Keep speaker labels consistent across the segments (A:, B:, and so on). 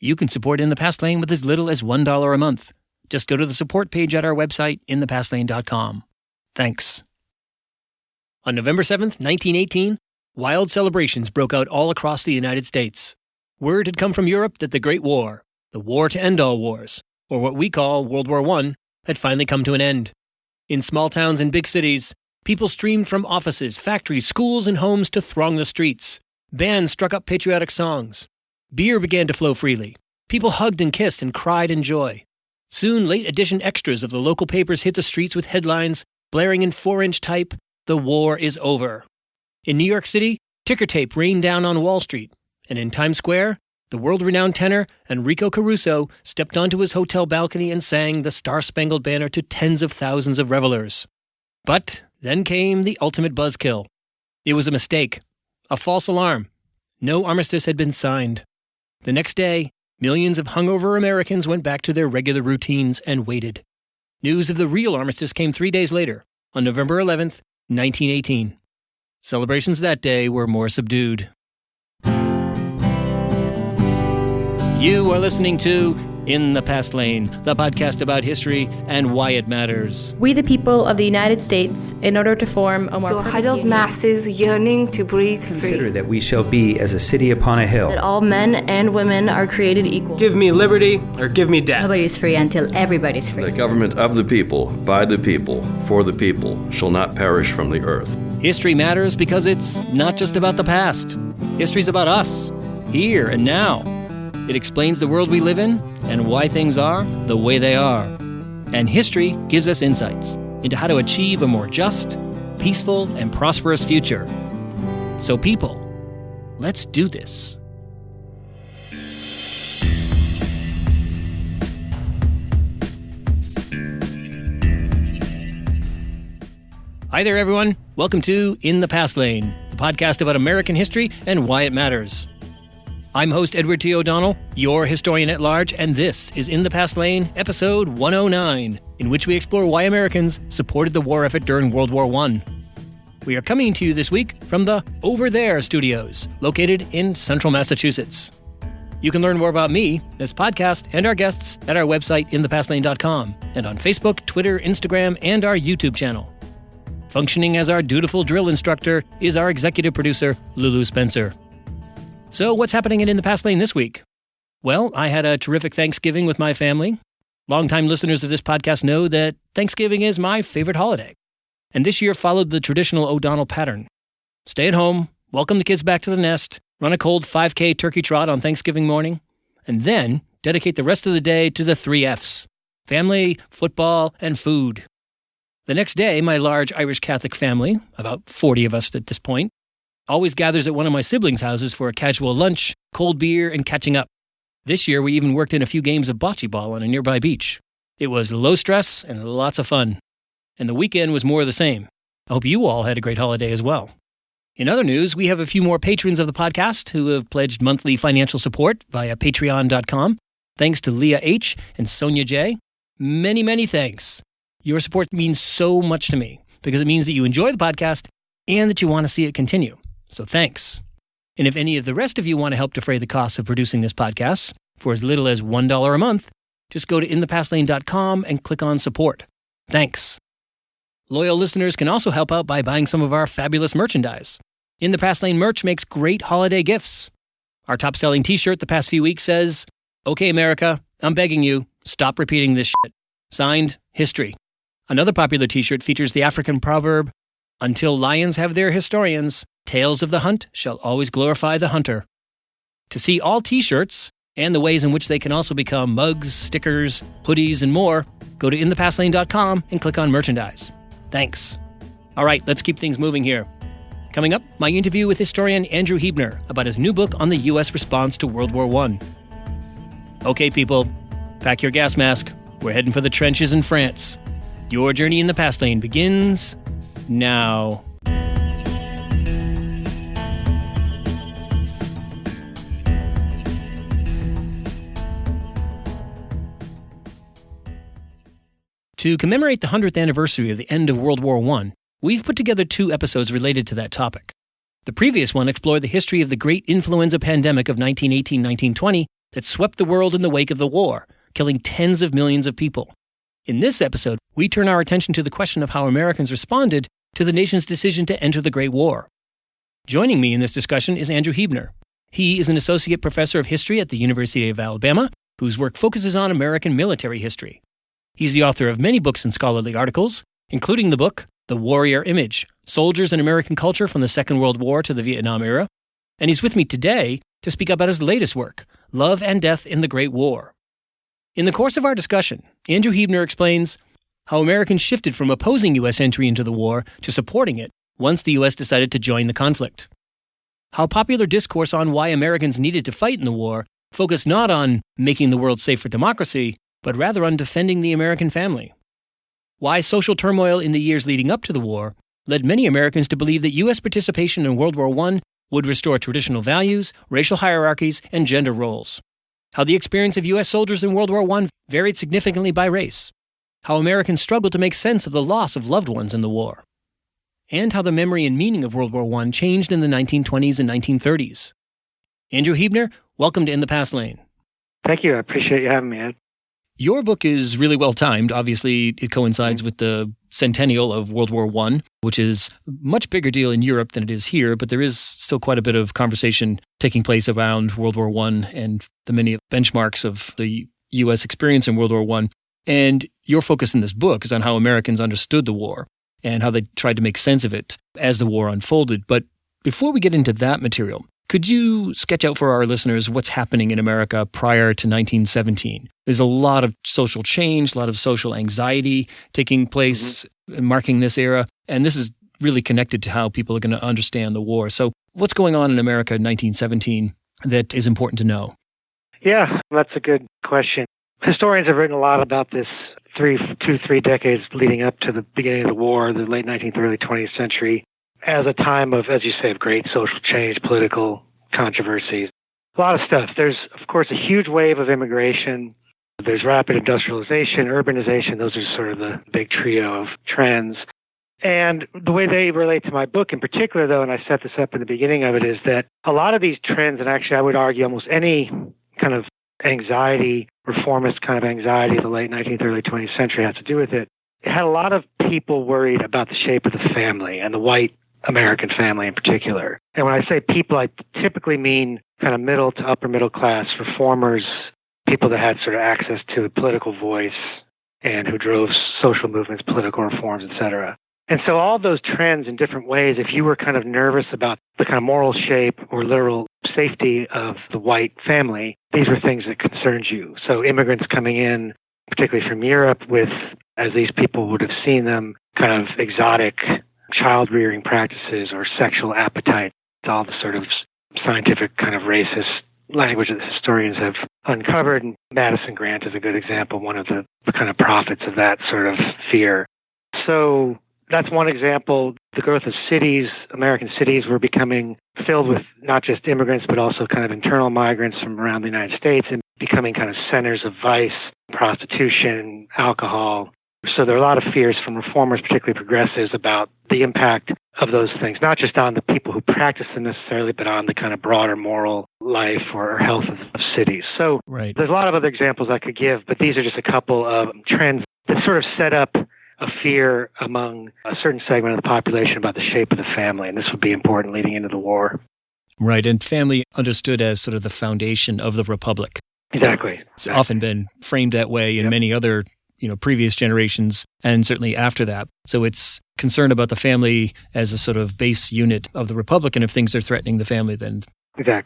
A: You can support In the Past Lane with as little as $1 a month. Just go to the support page at our website, inthepastlane.com. Thanks. On November 7th, 1918, wild celebrations broke out all across the United States. Word had come from Europe that the Great War, the war to end all wars, or what we call World War I, had finally come to an end. In small towns and big cities, people streamed from offices, factories, schools, and homes to throng the streets. Bands struck up patriotic songs. Beer began to flow freely. People hugged and kissed and cried in joy. Soon, late edition extras of the local papers hit the streets with headlines blaring in 4-inch type, "The war is over." In New York City, ticker tape rained down on Wall Street. And in Times Square, the world-renowned tenor Enrico Caruso stepped onto his hotel balcony and sang the Star-Spangled Banner to tens of thousands of revelers. But then came the ultimate buzzkill. It was a mistake, a false alarm. No armistice had been signed. The next day, millions of hungover Americans went back to their regular routines and waited. News of the real armistice came 3 days later, on November 11th, 1918. Celebrations that day were more subdued. You are listening to In the Past Lane, the podcast about history and why it matters.
B: We, the people of the United States, in order to form a more
C: huddled masses yearning to breathe free.
D: Consider that we shall be as a city upon a hill.
B: That all men and women are created equal.
E: Give me liberty or give me death.
F: Nobody's free until everybody's free.
G: The government of the people, by the people, for the people, shall not perish from the earth.
A: History matters because it's not just about the past. History's about us, here and now. It explains the world we live in and why things are the way they are. And history gives us insights into how to achieve a more just, peaceful, and prosperous future. So people, let's do this. Hi there, everyone. Welcome to In the Past Lane, the podcast about American history and why it matters. I'm host Edward T. O'Donnell, your historian at large, and this is In the Past Lane, episode 109, in which we explore why Americans supported the war effort during World War I. We are coming to you this week from the Over There studios, located in central Massachusetts. You can learn more about me, this podcast, and our guests at our website, inthepastlane.com, and on Facebook, Twitter, Instagram, and our YouTube channel. Functioning as our dutiful drill instructor is our executive producer, Lulu Spencer. So what's happening in the Past Lane this week? Well, I had a terrific Thanksgiving with my family. Longtime listeners of this podcast know that Thanksgiving is my favorite holiday. And this year followed the traditional O'Donnell pattern. Stay at home, welcome the kids back to the nest, run a cold 5K turkey trot on Thanksgiving morning, and then dedicate the rest of the day to the 3 Fs: family, football, and food. The next day, my large Irish Catholic family, about 40 of us at this point, always gathers at one of my siblings' houses for a casual lunch, cold beer, and catching up. This year, we even worked in a few games of bocce ball on a nearby beach. It was low stress and lots of fun. And the weekend was more of the same. I hope you all had a great holiday as well. In other news, we have a few more patrons of the podcast who have pledged monthly financial support via patreon.com. Thanks to Leah H. and Sonia J. Many, many thanks. Your support means so much to me because it means that you enjoy the podcast and that you want to see it continue. So thanks. And if any of the rest of you want to help defray the costs of producing this podcast for as little as $1 a month, just go to inthepastlane.com and click on support. Thanks. Loyal listeners can also help out by buying some of our fabulous merchandise. In the Past Lane merch makes great holiday gifts. Our top-selling t-shirt the past few weeks says, "Okay, America, I'm begging you, stop repeating this shit." Signed, History. Another popular t-shirt features the African proverb, "Until lions have their historians, tales of the hunt shall always glorify the hunter." To see all t-shirts and the ways in which they can also become mugs, stickers, hoodies, and more, go to inthepastlane.com and click on merchandise. Thanks. All right, let's keep things moving here. Coming up, my interview with historian Andrew Huebner about his new book on the U.S. response to World War I. Okay, people, pack your gas mask. We're heading for the trenches in France. Your journey in the Past Lane begins now. To commemorate the 100th anniversary of the end of World War I, we've put together 2 episodes related to that topic. The previous one explored the history of the great influenza pandemic of 1918-1920 that swept the world in the wake of the war, killing tens of millions of people. In this episode, we turn our attention to the question of how Americans responded to the nation's decision to enter the Great War. Joining me in this discussion is Andrew Huebner. He is an associate professor of history at the University of Alabama, whose work focuses on American military history. He's the author of many books and scholarly articles, including the book, The Warrior Image, Soldiers in American Culture from the Second World War to the Vietnam Era. And he's with me today to speak about his latest work, Love and Death in the Great War. In the course of our discussion, Andrew Huebner explains how Americans shifted from opposing U.S. entry into the war to supporting it once the U.S. decided to join the conflict. How popular discourse on why Americans needed to fight in the war focused not on making the world safe for democracy, but rather on defending the American family. Why social turmoil in the years leading up to the war led many Americans to believe that U.S. participation in World War I would restore traditional values, racial hierarchies, and gender roles. How the experience of U.S. soldiers in World War I varied significantly by race. How Americans struggled to make sense of the loss of loved ones in the war. And how the memory and meaning of World War I changed in the 1920s and 1930s. Andrew Huebner, welcome to In the Past Lane.
H: Thank you. I appreciate you having me, Ed.
A: Your book is really well timed. Obviously, it coincides with the centennial of World War I, which is a much bigger deal in Europe than it is here, but there is still quite a bit of conversation taking place around World War I and the many benchmarks of the U.S. experience in World War I. And your focus in this book is on how Americans understood the war and how they tried to make sense of it as the war unfolded. But before we get into that material, could you sketch out for our listeners what's happening in America prior to 1917? There's a lot of social change, a lot of social anxiety taking place, marking this era, and this is really connected to how people are going to understand the war. So what's going on in America in 1917 that is important to know?
H: Yeah, that's a good question. Historians have written a lot about this 3 decades leading up to the beginning of the war, the late 19th, early 20th century, as a time of, as you say, of great social change, political controversies, a lot of stuff. There's, of course, a huge wave of immigration. There's rapid industrialization, urbanization. Those are sort of the big trio of trends. And the way they relate to my book in particular, though, and I set this up in the beginning of it, is that a lot of these trends, and actually I would argue almost any kind of anxiety, reformist kind of anxiety of the late 19th, early 20th century has to do with it. It had a lot of people worried about the shape of the family and the white American family in particular. And when I say people, I typically mean kind of middle to upper middle class reformers, people that had sort of access to a political voice and who drove social movements, political reforms, etc. And so all those trends in different ways, if you were kind of nervous about the kind of moral shape or literal safety of the white family, these were things that concerned you. So immigrants coming in, particularly from Europe, with, as these people would have seen them, kind of exotic child-rearing practices or sexual appetite, all the sort of scientific kind of racist language that historians have uncovered. And Madison Grant is a good example, one of the kind of prophets of that sort of fear. So that's one example. The growth of cities, American cities, were becoming filled with not just immigrants, but also kind of internal migrants from around the United States and becoming kind of centers of vice, prostitution, alcohol. So there are a lot of fears from reformers, particularly progressives, about the impact of those things, not just on the people who practice them necessarily, but on the kind of broader moral life or health of cities. So There's a lot of other examples I could give, but these are just a couple of trends that sort of set up a fear among a certain segment of the population about the shape of the family, and this would be important leading into the war.
A: Right, and family understood as sort of the foundation of the republic.
H: Exactly.
A: It's often been framed that way in many other previous generations, and certainly after that. So it's concern about the family as a sort of base unit of the republic, and if things are threatening the family, then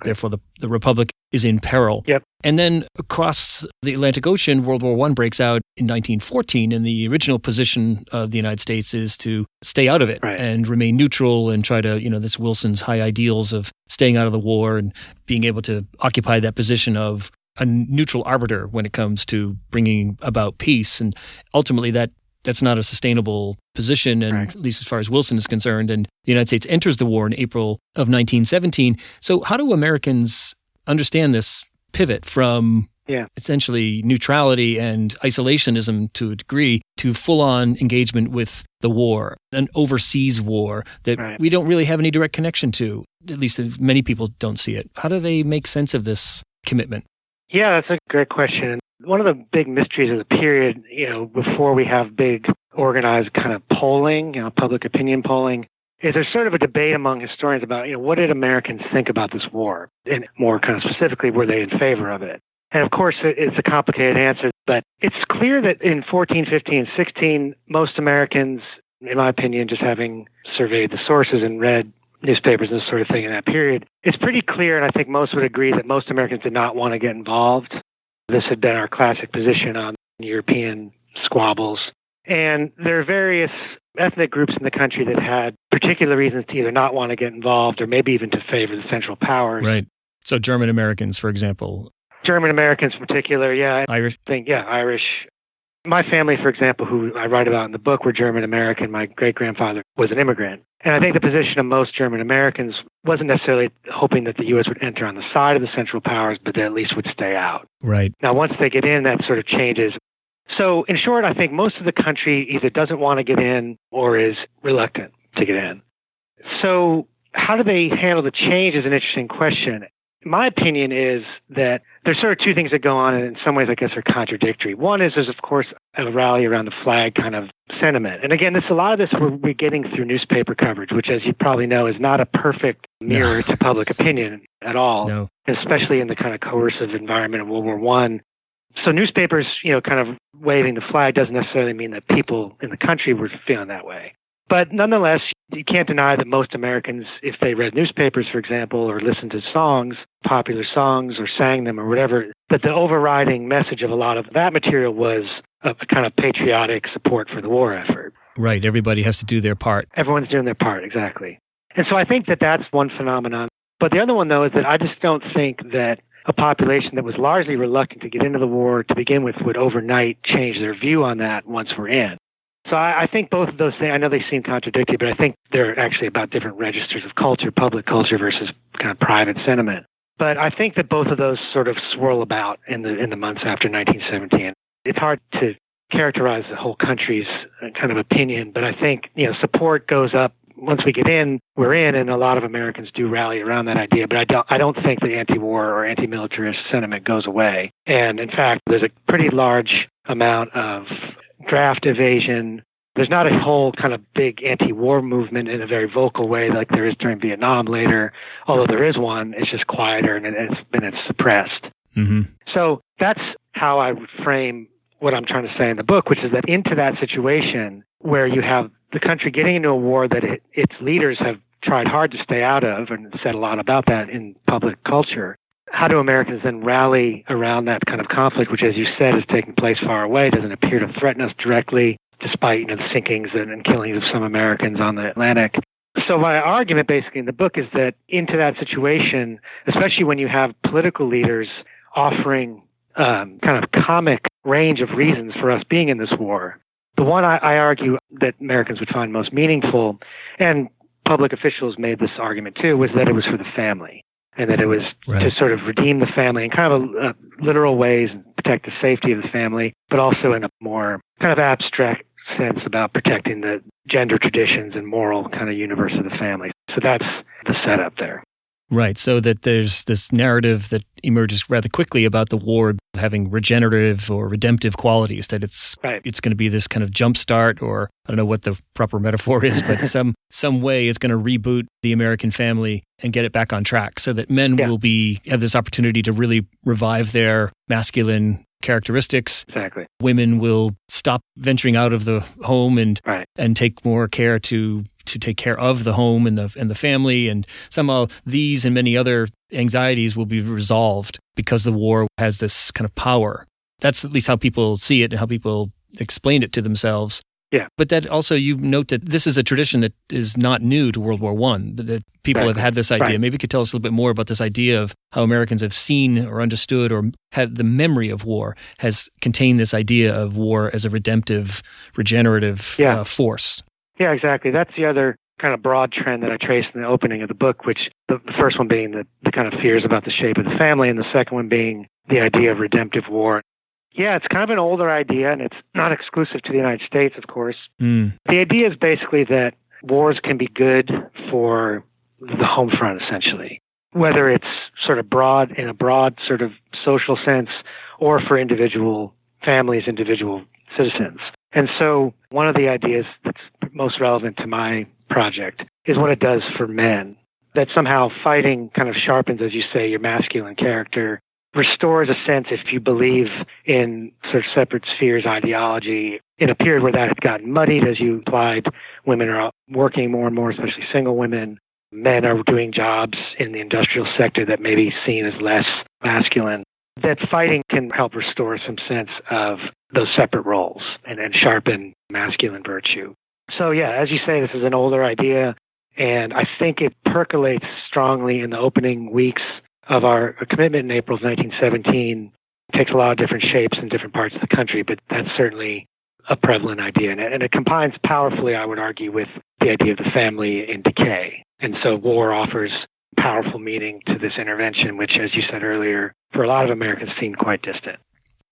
A: therefore the republic is in peril.
H: Yep.
A: And then across the Atlantic Ocean, World War I breaks out in 1914, and the original position of the United States is to stay out of it and remain neutral and try to, this Wilson's high ideals of staying out of the war and being able to occupy that position of a neutral arbiter when it comes to bringing about peace. And ultimately that's not a sustainable position, and at least as far as Wilson is concerned. And the United States enters the war in April of 1917. So how do Americans understand this pivot from essentially neutrality and isolationism to a degree to full-on engagement with the war, an overseas war that we don't really have any direct connection to? At least many people don't see it. How do they make sense of this commitment?
H: Yeah, that's a great question. One of the big mysteries of the period, before we have big organized kind of polling, public opinion polling, is there's sort of a debate among historians about, what did Americans think about this war? And more kind of specifically, were they in favor of it? And of course, it's a complicated answer, but it's clear that in 14, 15, 16, most Americans, in my opinion, just having surveyed the sources and read newspapers and this sort of thing in that period, it's pretty clear, and I think most would agree, that most Americans did not want to get involved. This had been our classic position on European squabbles. And there are various ethnic groups in the country that had particular reasons to either not want to get involved or maybe even to favor the Central Powers.
A: Right. So German Americans, for example.
H: German Americans in particular, yeah.
A: Irish?
H: Irish. My family, for example, who I write about in the book, were German American. My great-grandfather was an immigrant. And I think the position of most German Americans wasn't necessarily hoping that the U.S. would enter on the side of the Central Powers, but they at least would stay out.
A: Right.
H: Now, once they get in, that sort of changes. So, in short, I think most of the country either doesn't want to get in or is reluctant to get in. So, how do they handle the change is an interesting question. My opinion is that there's sort of two things that go on, and in some ways, I guess, are contradictory. One is there's, of course, a rally around the flag kind of sentiment. And again, a lot of this we're getting through newspaper coverage, which, as you probably know, is not a perfect mirror to public opinion at all, especially in the kind of coercive environment of World War I. So newspapers, kind of waving the flag doesn't necessarily mean that people in the country were feeling that way. But nonetheless, you can't deny that most Americans, if they read newspapers, for example, or listened to songs, popular songs, or sang them or whatever, that the overriding message of a lot of that material was a kind of patriotic support for the war effort.
A: Right. Everybody has to do their part.
H: Everyone's doing their part, exactly. And so I think that that's one phenomenon. But the other one, though, is that I just don't think that a population that was largely reluctant to get into the war to begin with would overnight change their view on that once we're in. So I think both of those things, I know they seem contradictory, but I think they're actually about different registers of culture, public culture versus kind of private sentiment. But I think that both of those sort of swirl about in the months after 1917. It's hard to characterize the whole country's kind of opinion, but I think, support goes up. Once we get in, we're in, and a lot of Americans do rally around that idea. But I don't think the anti-war or anti-militarist sentiment goes away. And in fact, there's a pretty large amount of draft evasion. There's not a whole kind of big anti-war movement in a very vocal way like there is during Vietnam later. Although there is one, it's just quieter and it's suppressed.
A: Mm-hmm.
H: So that's how I would frame what I'm trying to say in the book, which is that into that situation where you have the country getting into a war that its leaders have tried hard to stay out of and said a lot about that in public culture, how do Americans then rally around that kind of conflict, which, as you said, is taking place far away, doesn't appear to threaten us directly, despite the sinkings and killings of some Americans on the Atlantic. So my argument basically in the book is that into that situation, especially when you have political leaders offering kind of comic range of reasons for us being in this war, the one I argue that Americans would find most meaningful, and public officials made this argument too, was that it was for the family. And that it was to sort of redeem the family in kind of literal ways and protect the safety of the family, but also in a more kind of abstract sense about protecting the gender traditions and moral kind of universe of the family. So that's the setup there.
A: Right. So that there's this narrative that emerges rather quickly about the war having regenerative or redemptive qualities, that it's going to be this kind of jumpstart, or I don't know what the proper metaphor is, but some way it's going to reboot the American family and get it back on track so that men will have this opportunity to really revive their masculine characteristics.
H: Exactly.
A: Women will stop venturing out of the home and take more care to take care of the home and the family, and somehow these and many other anxieties will be resolved because the war has this kind of power. That's at least how people see it and how people explain it to themselves.
H: Yeah.
A: But that also, you note that this is a tradition that is not new to World War I, that people have had this idea. Maybe you could tell us a little bit more about this idea of how Americans have seen or understood or had the memory of war has contained this idea of war as a redemptive, regenerative force. Yeah,
H: exactly. That's the other kind of broad trend that I traced in the opening of the book, which the first one being the kind of fears about the shape of the family, and the second one being the idea of redemptive war. Yeah, it's kind of an older idea, and it's not exclusive to the United States, of course. The idea is basically that wars can be good for the home front, essentially. whether it's sort of in a broad sort of social sense or for individual families, individual citizens. And so one of the ideas that's most relevant to my project is what it does for men, that somehow fighting kind of sharpens, as you say, your masculine character, restores a sense, if you believe in sort of separate spheres ideology, in a period where that had gotten muddied, as you implied, women are working more and more, especially single women. Men are doing jobs in the industrial sector that may be seen as less masculine. That fighting can help restore some sense of those separate roles and sharpen masculine virtue. So yeah, as you say, this is an older idea, and I think it percolates strongly in the opening weeks of our commitment in April of 1917. It takes a lot of different shapes in different parts of the country, but that's certainly a prevalent idea. And it combines powerfully, I would argue, with the idea of the family in decay. And so war offers powerful meaning to this intervention, which, as you said earlier, for a lot of Americans seemed quite distant.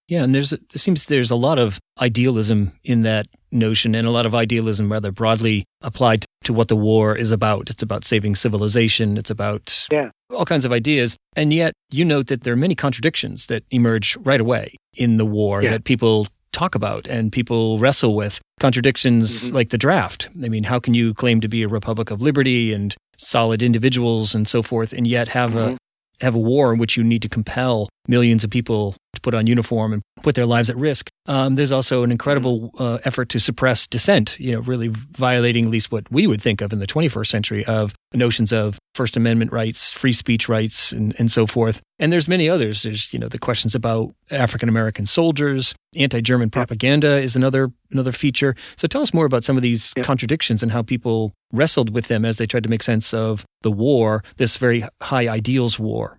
A: Yeah, and it seems there's a lot of idealism in that notion, and a lot of idealism rather broadly applied to what the war is about. It's about saving civilization. It's about all kinds of ideas. And yet you note that there are many contradictions that emerge right away in the war that people talk about and people wrestle with. Contradictions like the draft. I mean, how can you claim to be a republic of liberty and solid individuals and so forth, and yet have a war in which you need to compel millions of people to put on uniform and put their lives at risk? There's also an incredible effort to suppress dissent, really violating at least what we would think of in the 21st century of notions of First Amendment rights, free speech rights, and so forth. And there's many others. There's, the questions about AfricanAmerican soldiers. Anti-German propaganda is another feature. So tell us more about some of these contradictions and how people wrestled with them as they tried to make sense of the war, this very high ideals war.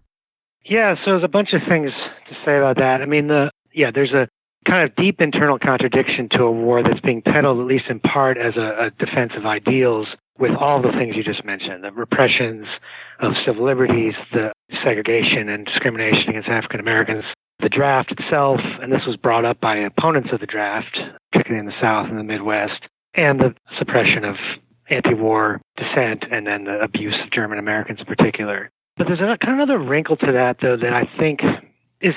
H: Yeah, so there's a bunch of things to say about that. I mean, there's a kind of deep internal contradiction to a war that's being peddled, at least in part, as a defense of ideals, with all the things you just mentioned, the repressions of civil liberties, the segregation and discrimination against African Americans, the draft itself, and this was brought up by opponents of the draft, particularly in the South and the Midwest, and the suppression of anti-war dissent and then the abuse of German Americans in particular. But there's a kind of another wrinkle to that, though, that I think is,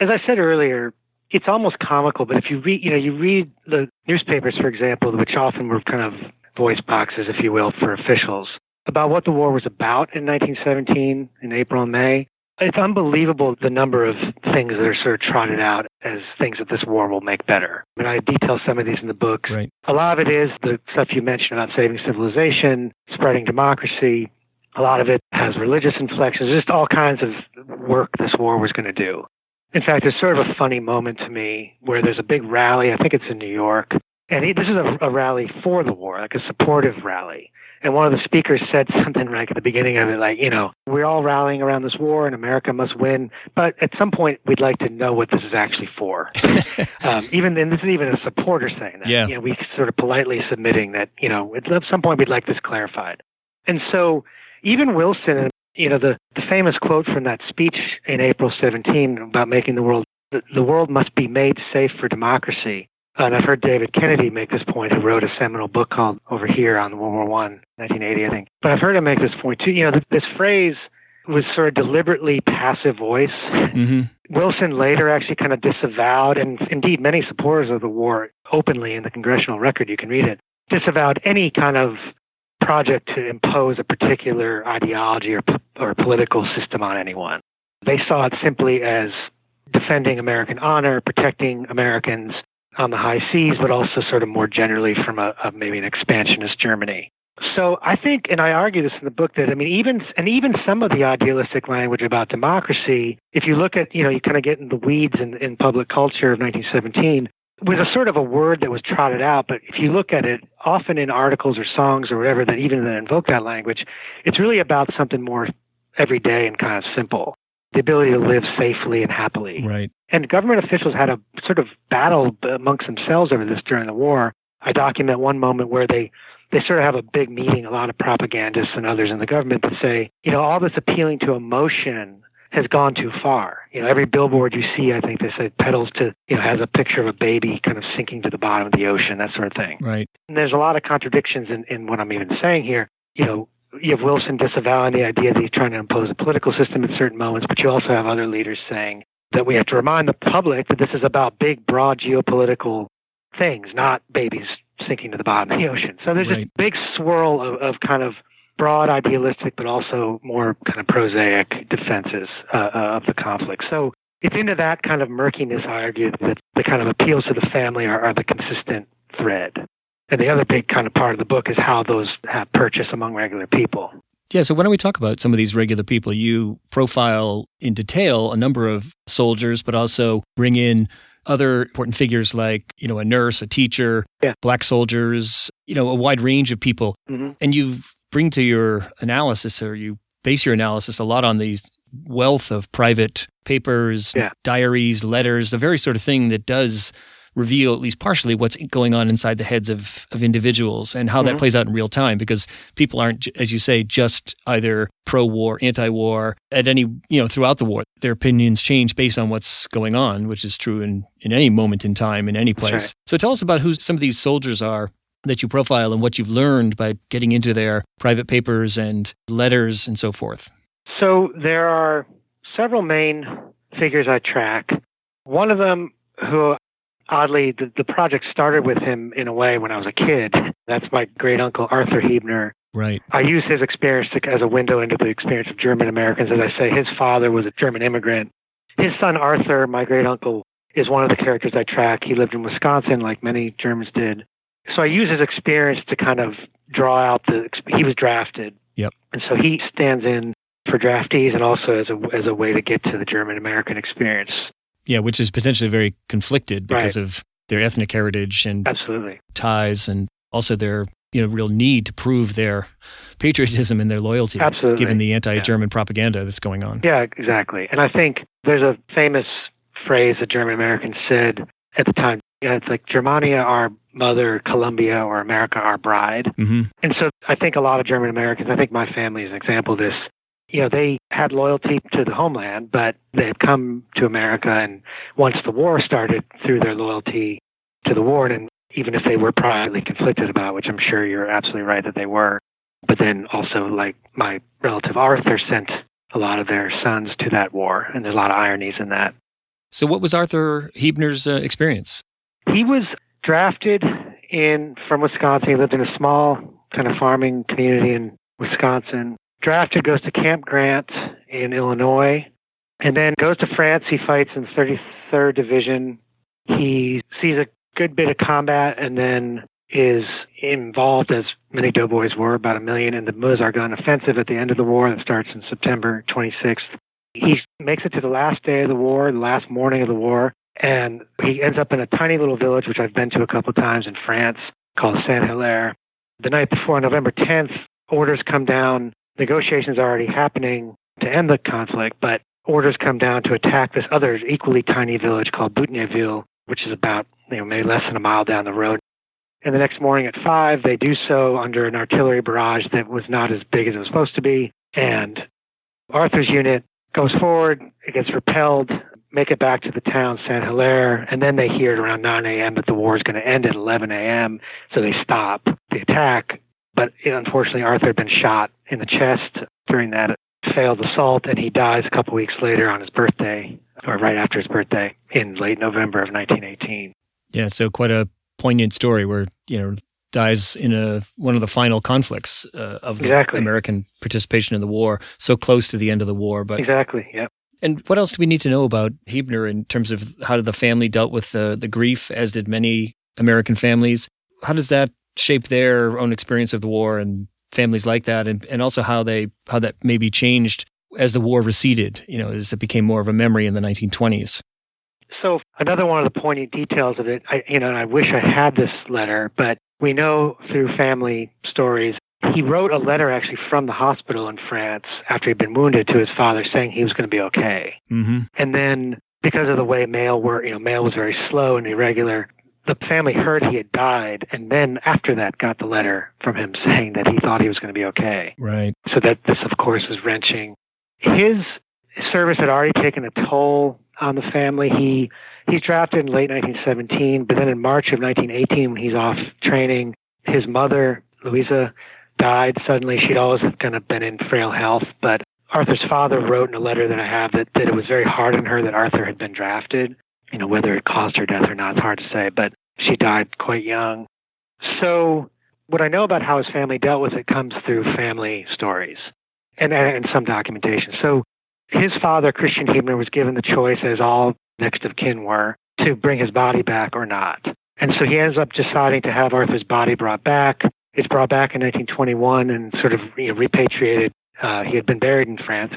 H: as I said earlier, it's almost comical. But if you read the newspapers, for example, which often were kind of voice boxes, if you will, for officials, about what the war was about in 1917, in April and May, it's unbelievable the number of things that are sort of trotted out as things that this war will make better. I mean, I detail some of these in the book.
A: Right. A
H: lot of it is the stuff you mentioned about saving civilization, spreading democracy. A lot of it has religious inflections, just all kinds of work this war was going to do. In fact, there's sort of a funny moment to me where there's a big rally, I think it's in New York, and this is a rally for the war, like a supportive rally. And one of the speakers said something like at the beginning of it, like, we're all rallying around this war and America must win, but at some point we'd like to know what this is actually for. And this is even a supporter saying that.
A: Yeah.
H: We sort of politely submitting that, at some point we'd like this clarified. And so even Wilson, the famous quote from that speech in April 17 about making the world must be made safe for democracy. And I've heard David Kennedy make this point, who wrote a seminal book called Over Here on World War I, 1980, I think. But I've heard him make this point too. This phrase was sort of deliberately passive voice. Mm-hmm. Wilson later actually kind of disavowed, and indeed many supporters of the war openly in the Congressional Record, you can read it, disavowed any kind of project to impose a particular ideology or political system on anyone. They saw it simply as defending American honor, protecting Americans on the high seas, but also sort of more generally from maybe an expansionist Germany. So I think, and I argue this in the book, that even some of the idealistic language about democracy, if you look at, you kind of get in the weeds in public culture of 1917, was a sort of a word that was trotted out, but if you look at it, often in articles or songs or whatever that even invoke that language, it's really about something more everyday and kind of simple. The ability to live safely and happily.
A: Right.
H: And government officials had a sort of battle amongst themselves over this during the war. I document one moment where they sort of have a big meeting, a lot of propagandists and others in the government that say, all this appealing to emotion has gone too far. Every billboard you see, I think they say pedals to, has a picture of a baby kind of sinking to the bottom of the ocean, that sort of thing.
A: Right.
H: And there's a lot of contradictions in what I'm even saying here. you have Wilson disavowing the idea that he's trying to impose a political system at certain moments, but you also have other leaders saying that we have to remind the public that this is about big, broad geopolitical things, not babies sinking to the bottom of the ocean. So there's a big swirl of kind of broad idealistic, but also more kind of prosaic defenses of the conflict. So it's into that kind of murkiness, I argue, that the kind of appeals to the family are the consistent thread. And the other big kind of part of the book is how those have purchase among regular people.
A: Yeah, so why don't we talk about some of these regular people? You profile in detail a number of soldiers, but also bring in other important figures like, a nurse, a teacher, black soldiers, a wide range of people. Mm-hmm. And you bring to your analysis, or you base your analysis a lot on these wealth of private papers, diaries, letters, the very sort of thing that does reveal at least partially what's going on inside the heads of individuals and how that plays out in real time, because people aren't, as you say, just either pro-war, anti-war at any, throughout the war. Their opinions change based on what's going on, which is true in any moment in time, in any place. Right. So tell us about who some of these soldiers are that you profile and what you've learned by getting into their private papers and letters and so forth.
H: So there are several main figures I track. One of them who, oddly, the project started with him in a way when I was a kid. That's my great-uncle, Arthur Huebner.
A: Right.
H: I use his experience as a window into the experience of German Americans. As I say, his father was a German immigrant. His son, Arthur, my great-uncle, is one of the characters I track. He lived in Wisconsin like many Germans did. So I use his experience to kind of draw out he was drafted.
A: Yep.
H: And so he stands in for draftees and also as a way to get to the German American experience.
A: Yeah, which is potentially very conflicted because of their ethnic heritage and ties, and also their real need to prove their patriotism and their loyalty, given the anti-German propaganda that's going on.
H: Yeah, exactly. And I think there's a famous phrase that German Americans said at the time. It's like, Germania, our mother, Columbia, or America, our bride. Mm-hmm. And so I think a lot of German Americans, I think my family is an example of this, they had loyalty to the homeland, but they had come to America, and once the war started, through their loyalty to the war, and even if they were privately conflicted about, which I'm sure you're absolutely right that they were, but then also, like my relative Arthur sent a lot of their sons to that war, and there's a lot of ironies in that.
A: So what was Arthur Huebner's experience?
H: He was drafted from Wisconsin. He lived in a small kind of farming community in Wisconsin. Drafted, goes to Camp Grant in Illinois, and then goes to France. He fights in the 33rd Division. He sees a good bit of combat and then is involved, as many doughboys were, about 1 million, in the Meuse-Argonne offensive at the end of the war that starts in September 26th. He makes it to the last day of the war, the last morning of the war, and he ends up in a tiny little village, which I've been to a couple of times in France, called Saint-Hilaire. The night before, November 10th, orders come down. Negotiations are already happening to end the conflict, but orders come down to attack this other equally tiny village called Boutonniéville, which is about maybe less than a mile down the road. And the next morning at 5, they do so under an artillery barrage that was not as big as it was supposed to be. And Arthur's unit goes forward, it gets repelled, make it back to the town Saint-Hilaire, and then they hear at around 9 a.m. that the war is going to end at 11 a.m., so they stop the attack. But unfortunately, Arthur had been shot in the chest during that failed assault, and he dies a couple weeks later on his birthday, or right after his birthday, in late November of 1918.
A: Yeah, so quite a poignant story where, dies in one of the final conflicts of the American participation in the war, so close to the end of the war. But
H: exactly, yeah.
A: And what else do we need to know about Huebner in terms of how the family dealt with the grief, as did many American families? How does that shape their own experience of the war and families like that, and also how that maybe changed as the war receded, as it became more of a memory in the 1920s?
H: So another one of the poignant details of it, and I wish I had this letter, but we know through family stories, he wrote a letter actually from the hospital in France after he'd been wounded to his father saying he was going to be okay. Mm-hmm. And then because of the way mail was very slow and irregular, the family heard he had died, and then after that got the letter from him saying that he thought he was going to be okay.
A: Right.
H: So that this, of course, was wrenching. His service had already taken a toll on the family. He's drafted in late 1917, but then in March of 1918, when he's off training, his mother, Louisa, died suddenly. She'd always kind of been in frail health, but Arthur's father wrote in a letter that I have that it was very hard on her that Arthur had been drafted. Whether it caused her death or not, it's hard to say, but she died quite young. So what I know about how his family dealt with it comes through family stories and some documentation. So his father, Christian Huebner, was given the choice, as all next of kin were, to bring his body back or not. And so he ends up deciding to have Arthur's body brought back. It's brought back in 1921 and sort of repatriated. He had been buried in France.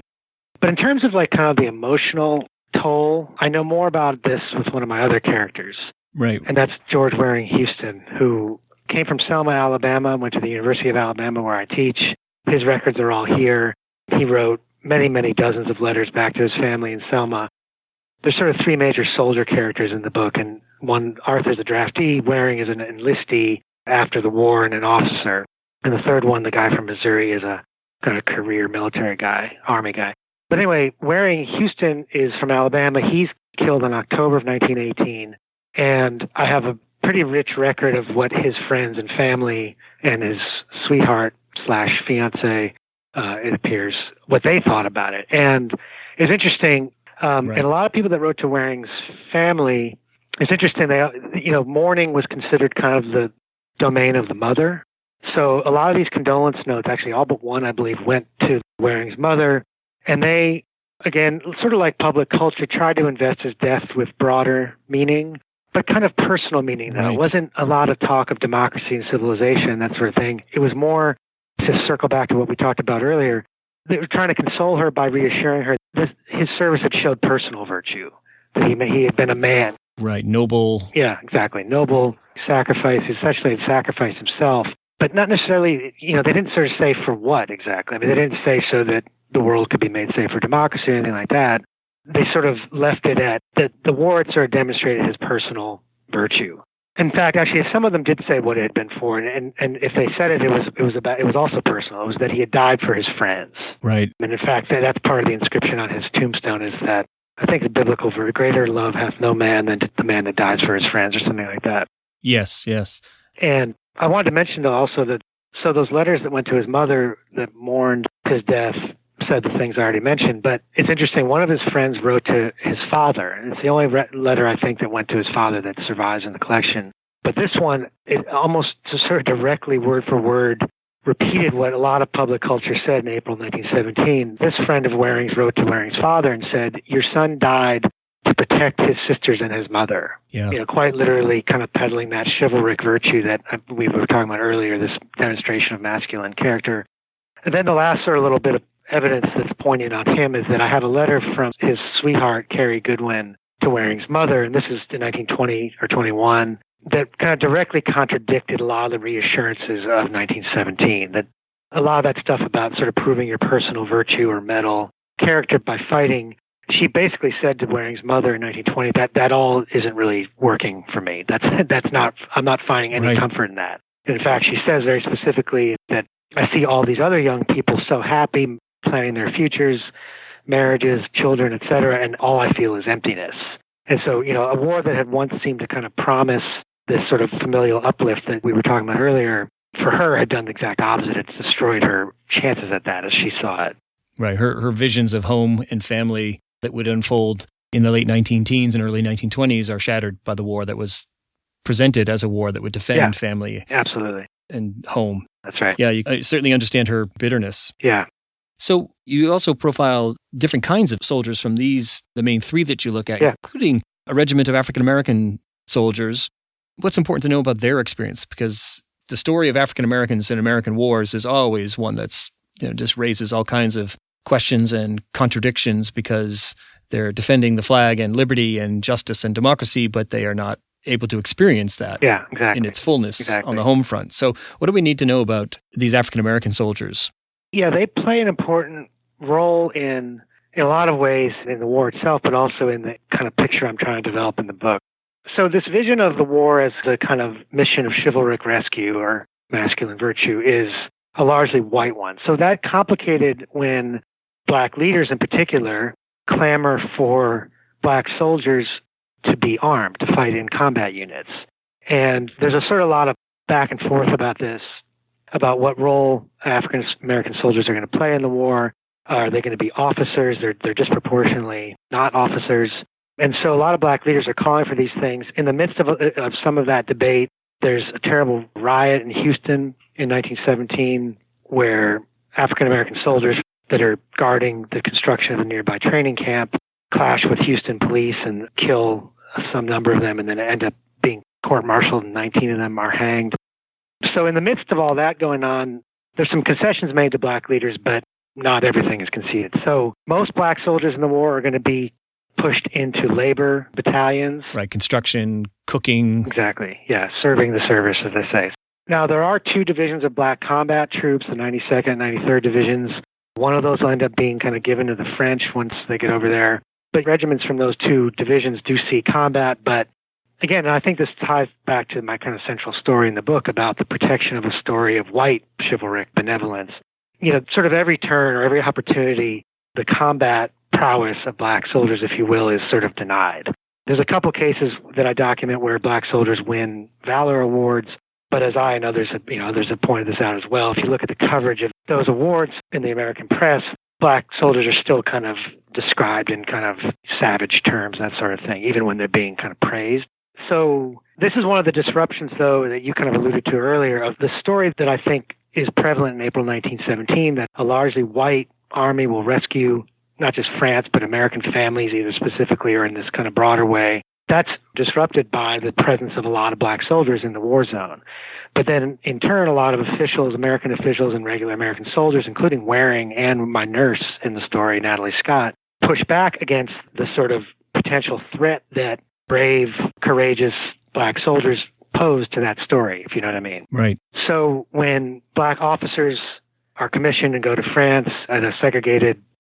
H: But in terms of kind of the emotional toll, I know more about this with one of my other characters.
A: Right.
H: And that's George Waring Houston, who came from Selma, Alabama, went to the University of Alabama where I teach. His records are all here. He wrote many, many dozens of letters back to his family in Selma. There's sort of three major soldier characters in the book, and one, Arthur's a draftee, Waring is an enlistee after the war and an officer. And the third one, the guy from Missouri, is a kind of career military guy, Army guy. But anyway, Waring Houston is from Alabama. He's killed in October of 1918. And I have a pretty rich record of what his friends and family and his sweetheart/fiance, it appears, what they thought about it. And it's interesting. And a lot of people that wrote to Waring's family, it's interesting. They, mourning was considered kind of the domain of the mother. So a lot of these condolence notes, actually all but one, I believe, went to Waring's mother. And they, again, sort of like public culture, tried to invest his death with broader meaning, but kind of personal meaning, though. Right. It wasn't a lot of talk of democracy and civilization, that sort of thing. It was more, to circle back to what we talked about earlier, they were trying to console her by reassuring her that his service had showed personal virtue, that he had been a man.
A: Right, noble.
H: Yeah, exactly. Noble sacrifice, essentially had sacrificed himself, but not necessarily, they didn't sort of say for what exactly. I mean, they didn't say so that the world could be made safe for democracy or anything like that. They sort of left it at that the war had sort of demonstrated his personal virtue. In fact, actually, some of them did say what it had been for, and if they said it, it was also personal. It was that he had died for his friends.
A: Right.
H: And in fact, that's part of the inscription on his tombstone is that, I think the biblical verse, greater love hath no man than the man that dies for his friends, or something like that.
A: Yes, yes.
H: And I wanted to mention, though, also that, so those letters that went to his mother that mourned his death said the things I already mentioned, but it's interesting. One of his friends wrote to his father, and it's the only letter, I think, that went to his father that survives in the collection. But this one, it almost sort of directly, word for word, repeated what a lot of public culture said in April 1917. This friend of Waring's wrote to Waring's father and said, "Your son died to protect his sisters and his mother."
A: Yeah.
H: Quite literally kind of peddling that chivalric virtue that we were talking about earlier, this demonstration of masculine character. And then the last sort of little bit of evidence that's poignant on him is that I have a letter from his sweetheart, Carrie Goodwin, to Waring's mother, and this is in 1920 or 21, that kind of directly contradicted a lot of the reassurances of 1917, that a lot of that stuff about sort of proving your personal virtue or mettle character by fighting, she basically said to Waring's mother in 1920 that all isn't really working for me. That's not, I'm not finding any comfort in that. In fact, she says very specifically that I see all these other young people so happy, planning their futures, marriages, children, etc., and all I feel is emptiness. And so, a war that had once seemed to kind of promise this sort of familial uplift that we were talking about earlier, for her had done the exact opposite. It's destroyed her chances at that as she saw it.
A: Right. Her visions of home and family that would unfold in the late 19-teens and early 1920s are shattered by the war that was presented as a war that would defend family.
H: Absolutely.
A: And home.
H: That's right.
A: Yeah, I certainly understand her bitterness.
H: Yeah.
A: So you also profile different kinds of soldiers from the main three that you look at, including a regiment of African-American soldiers. What's important to know about their experience? Because the story of African Americans in American wars is always one that's, just raises all kinds of questions and contradictions because they're defending the flag and liberty and justice and democracy, but they are not able to experience that in its fullness on the home front. So what do we need to know about these African American soldiers? Yeah,
H: they play an important role in a lot of ways in the war itself, but also in the kind of picture I'm trying to develop in the book. So this vision of the war as a kind of mission of chivalric rescue or masculine virtue is a largely white one. So that complicated when Black leaders in particular clamor for Black soldiers to be armed, to fight in combat units. And there's a sort of lot of back and forth about this about what role African American soldiers are going to play in the war. Are they going to be officers? They're disproportionately not officers. And so a lot of black leaders are calling for these things. In the midst of some of that debate, there's a terrible riot in Houston in 1917 where African American soldiers that are guarding the construction of a nearby training camp clash with Houston police and kill some number of them, and then end up being court-martialed, and 19 of them are hanged. So in the midst of all that going on, there's some concessions made to black leaders, but not everything is conceded. So most black soldiers in the war are going to be pushed into labor battalions.
A: Right, construction, cooking.
H: Exactly, yeah, serving the service, as they say. Now, there are two divisions of black combat troops, the 92nd and 93rd Divisions. One of those will end up being kind of given to the French once they get over there. But regiments from those two divisions do see combat. But again, I think this ties back to my kind of central story in the book about the protection of a story of white chivalric benevolence. You know, sort of every turn or every opportunity, the combat prowess of black soldiers, if you will, is sort of denied. There's a couple cases that I document where black soldiers win valor awards. But as I and others have pointed this out as well, if you look at the coverage of those awards in the American press, black soldiers are still kind of described in kind of savage terms, that sort of thing, even when they're being kind of praised. So this is one of the disruptions, though, that you kind of alluded to earlier, of the story that I think is prevalent in April 1917, that a largely white army will rescue not just France, but American families, either specifically or in this kind of broader way. That's disrupted by the presence of a lot of black soldiers in the war zone. But then, in turn, a lot of officials, American officials and regular American soldiers, including Waring and my nurse in the story, Natalie Scott, push back against the sort of potential threat that brave, courageous black soldiers pose to that story, if you know what I mean.
A: Right.
H: So when black officers are commissioned and go to France at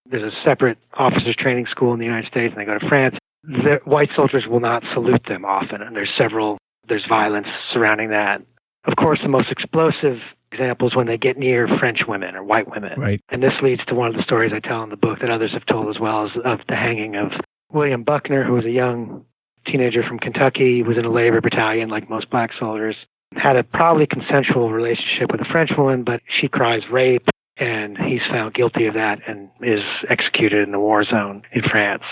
H: there's a separate officers training school in the United States, and they go to France, the white soldiers will not salute them often, and there's violence surrounding that. Of course, the most explosive example is when they get near French women or white women.
A: Right.
H: And this leads to one of the stories I tell in the book that others have told as well, is of the hanging of William Buckner, who was a young teenager from Kentucky, was in a labor battalion like most black soldiers, had a probably consensual relationship with a French woman, but she cries rape, and he's found guilty of that and is executed in the war zone in France.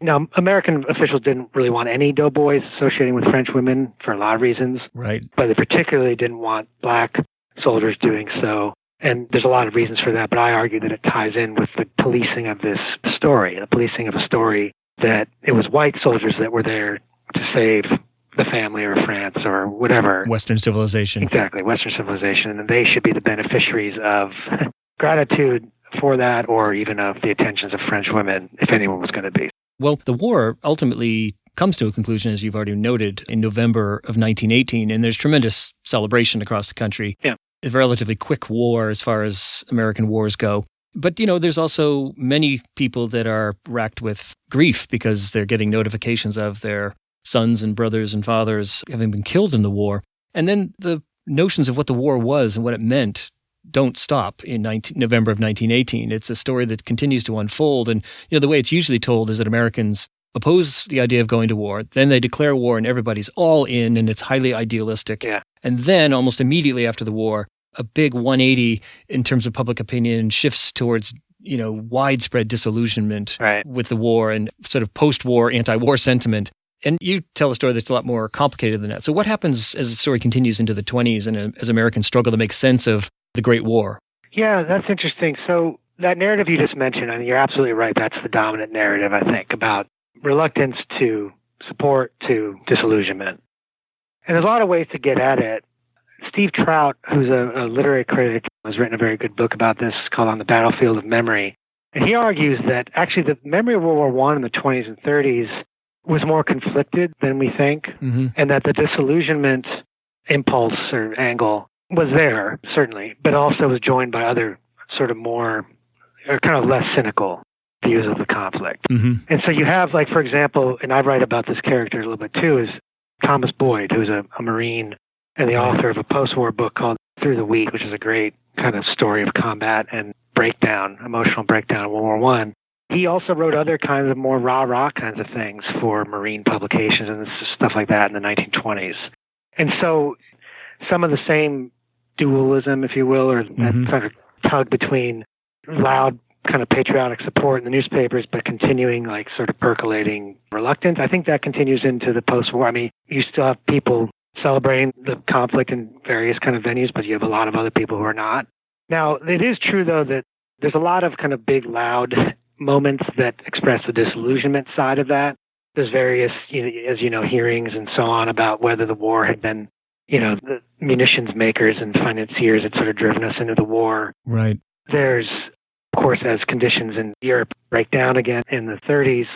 H: Now, American officials didn't really want any doughboys associating with French women for a lot of reasons.
A: Right.
H: But they particularly didn't want black soldiers doing so. And there's a lot of reasons for that, but I argue that it ties in with the policing of this story, the policing of a story that it was white soldiers that were there to save the family or France or whatever.
A: Western civilization.
H: Exactly, Western civilization. And they should be the beneficiaries of gratitude for that, or even of the attentions of French women, if anyone was going to be.
A: Well, the war ultimately comes to a conclusion, as you've already noted, in November of 1918, and there's tremendous celebration across the country.
H: Yeah.
A: A relatively quick war as far as American wars go. But, there's also many people that are racked with grief because they're getting notifications of their sons and brothers and fathers having been killed in the war. And then the notions of what the war was and what it meant don't stop in November of 1918. It's a story that continues to unfold. And, the way it's usually told is that Americans oppose the idea of going to war. Then they declare war and everybody's all in, and it's highly idealistic.
H: Yeah.
A: And then almost immediately after the war, a big 180 in terms of public opinion shifts towards, widespread disillusionment with the war and sort of post-war anti-war sentiment. And you tell a story that's a lot more complicated than that. So what happens as the story continues into the 20s and as Americans struggle to make sense of the Great War?
H: Yeah, that's interesting. So that narrative you just mentioned, I mean, you're absolutely right. That's the dominant narrative, I think, about reluctance to support to disillusionment. And there's a lot of ways to get at it. Steve Trout, who's a literary critic, has written a very good book about this called On the Battlefield of Memory. And he argues that actually the memory of World War I in the 20s and 30s was more conflicted than we think, and that the disillusionment impulse or angle was there, certainly, but also was joined by other sort of more, or kind of less cynical views of the conflict. And so you have, like, for example, and I write about this character a little bit too, is Thomas Boyd, who's a Marine and the author of a post-war book called Through the Wheat, which is a great kind of story of combat and breakdown, emotional breakdown of World War I. He also wrote other kinds of more rah-rah kinds of things for Marine publications and stuff like that in the 1920s. And so some of the same dualism, if you will, or that sort of tug between loud kind of patriotic support in the newspapers, but continuing like sort of percolating reluctance. I think that continues into the post-war. I mean, you still have people celebrating the conflict in various kind of venues, but you have a lot of other people who are not. Now, it is true, though, that there's a lot of kind of big, loud moments that express the disillusionment side of that. There's various, as you know, hearings and so on about whether the war had been, the munitions makers and financiers had sort of driven us into the war.
A: Right.
H: There's, of course, as conditions in Europe break down again in the 30s,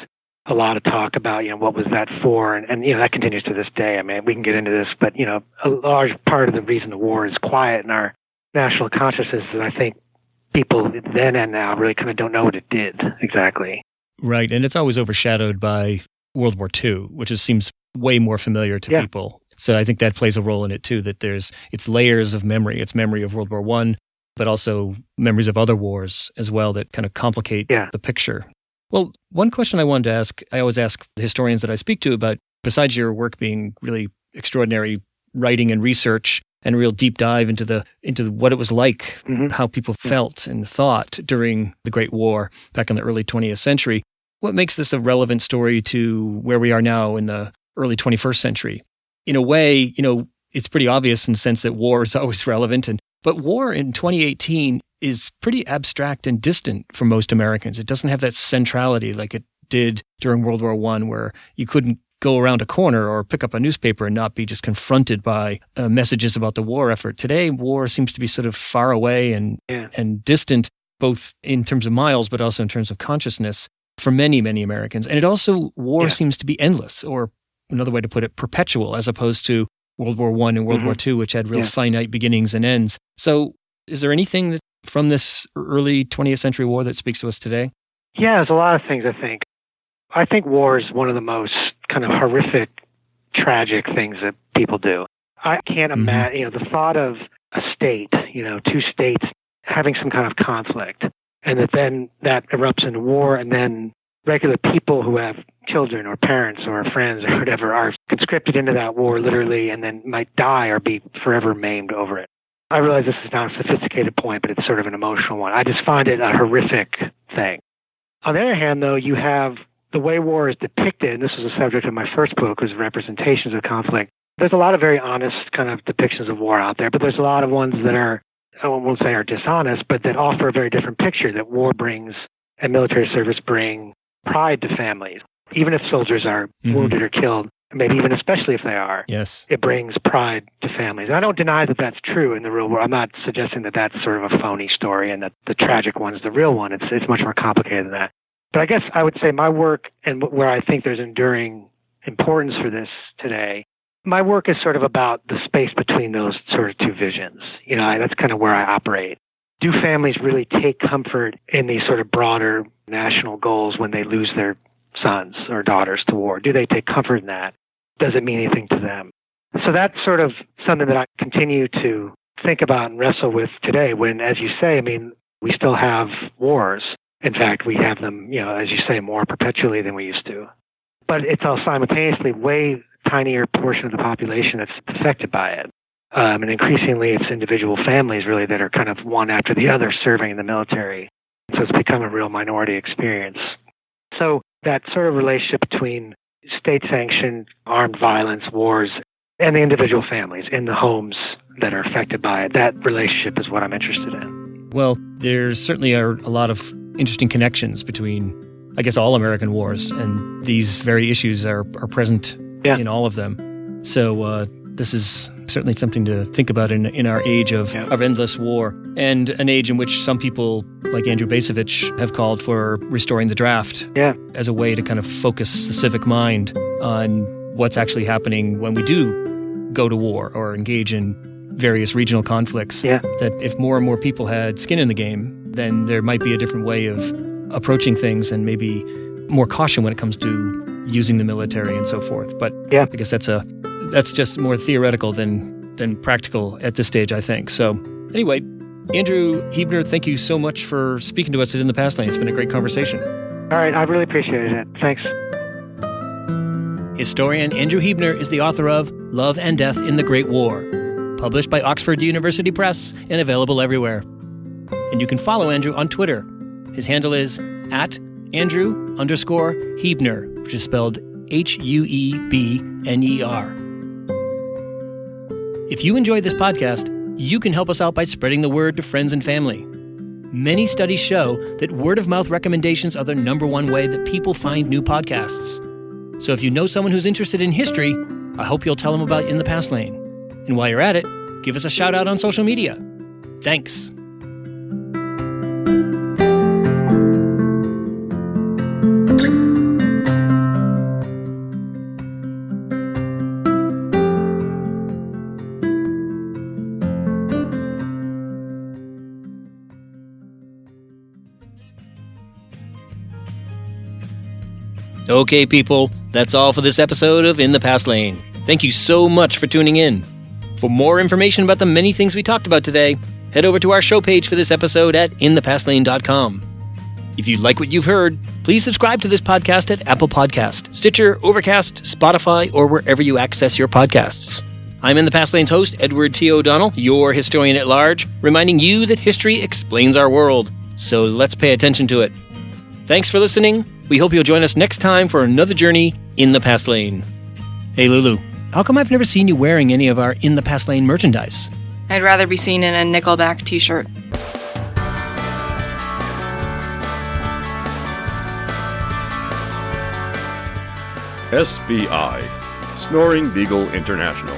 H: a lot of talk about, what was that for? And that continues to this day. I mean, we can get into this, but, a large part of the reason the war is quiet in our national consciousness is I think people then and now really kind of don't know what it did exactly.
A: Right. And it's always overshadowed by World War II, which seems way more familiar to people. So I think that plays a role in it too, that it's layers of memory. It's memory of World War I, but also memories of other wars as well that kind of complicate the picture. Well, one question I wanted to ask, I always ask the historians that I speak to about, besides your work being really extraordinary writing and research and a real deep dive into what it was like, how people felt and thought during the Great War back in the early 20th century, what makes this a relevant story to where we are now in the early 21st century? In a way, it's pretty obvious in the sense that war is always relevant, but war in 2018 is pretty abstract and distant for most Americans. It doesn't have that centrality like it did during World War I, where you couldn't go around a corner or pick up a newspaper and not be just confronted by messages about the war effort. Today, war seems to be sort of far away and distant, both in terms of miles, but also in terms of consciousness for many, many Americans. And war seems to be endless, or another way to put it, perpetual, as opposed to World War I and World War II, which had real finite beginnings and ends. So is there anything from this early 20th century war that speaks to us today?
H: Yeah, there's a lot of things, I think. I think war is one of the most kind of horrific, tragic things that people do. I can't imagine, the thought of a state, two states having some kind of conflict, and then that erupts into war, and then regular people who have children or parents or friends or whatever are conscripted into that war literally and then might die or be forever maimed over it. I realize this is not a sophisticated point, but it's sort of an emotional one. I just find it a horrific thing. On the other hand, though, you have the way war is depicted, and this was the subject of my first book, was representations of conflict. There's a lot of very honest kind of depictions of war out there, but there's a lot of ones that are, I won't say are dishonest, but that offer a very different picture that war brings and military service bring pride to families. Even if soldiers are wounded or killed, maybe even especially if they are, it brings pride to families. And I don't deny that that's true in the real world. I'm not suggesting that that's sort of a phony story and that the tragic one is the real one. It's much more complicated than that. But I guess I would say my work, and where I think there's enduring importance for this today, my work is sort of about the space between those sort of two visions. That's kind of where I operate. Do families really take comfort in these sort of broader national goals when they lose their sons or daughters to war? Do they take comfort in that? Does it mean anything to them? So that's sort of something that I continue to think about and wrestle with today when, as you say, we still have wars. In fact, we have them, as you say, more perpetually than we used to. But it's all simultaneously way tinier portion of the population that's affected by it. And increasingly, it's individual families, really, that are kind of one after the other serving in the military. So it's become a real minority experience. So that sort of relationship between state-sanctioned armed violence, wars, and the individual families in the homes that are affected by it, that relationship is what I'm interested in.
A: Well, there certainly are a lot of interesting connections between, I guess, all American wars, and these very issues are present in all of them. So this is certainly something to think about in our age of endless war, and an age in which some people, like Andrew Bacevich, have called for restoring the draft as a way to kind of focus the civic mind on what's actually happening when we do go to war or engage in various regional conflicts. That if more and more people had skin in the game, then there might be a different way of approaching things and maybe more caution when it comes to using the military and so forth. But I guess that's just more theoretical than practical at this stage, I think. So anyway, Andrew Huebner, thank you so much for speaking to us at In the Past Lane. It's been a great conversation.
H: All right, I really appreciated it. Thanks.
A: Historian Andrew Huebner is the author of Love and Death in the Great War, published by Oxford University Press and available everywhere. And you can follow Andrew on Twitter. His handle is @Andrew_Huebner, which is spelled Huebner. If you enjoyed this podcast, you can help us out by spreading the word to friends and family. Many studies show that word-of-mouth recommendations are the number one way that people find new podcasts. So if you know someone who's interested in history, I hope you'll tell them about In the Past Lane. And while you're at it, give us a shout out on social media. Thanks. Okay, people, that's all for this episode of In the Past Lane. Thank you so much for tuning in. For more information about the many things we talked about today, head over to our show page for this episode at inthepastlane.com. If you like what you've heard, please subscribe to this podcast at Apple Podcast, Stitcher, Overcast, Spotify, or wherever you access your podcasts. I'm In the Past Lane's host, Edward T. O'Donnell, your historian at large, reminding you that history explains our world. So let's pay attention to it. Thanks for listening. We hope you'll join us next time for another journey in the Past Lane. Hey, Lulu, how come I've never seen you wearing any of our In the Past Lane merchandise?
I: I'd rather be seen in a Nickelback t-shirt.
J: SBI, Snoring Beagle International.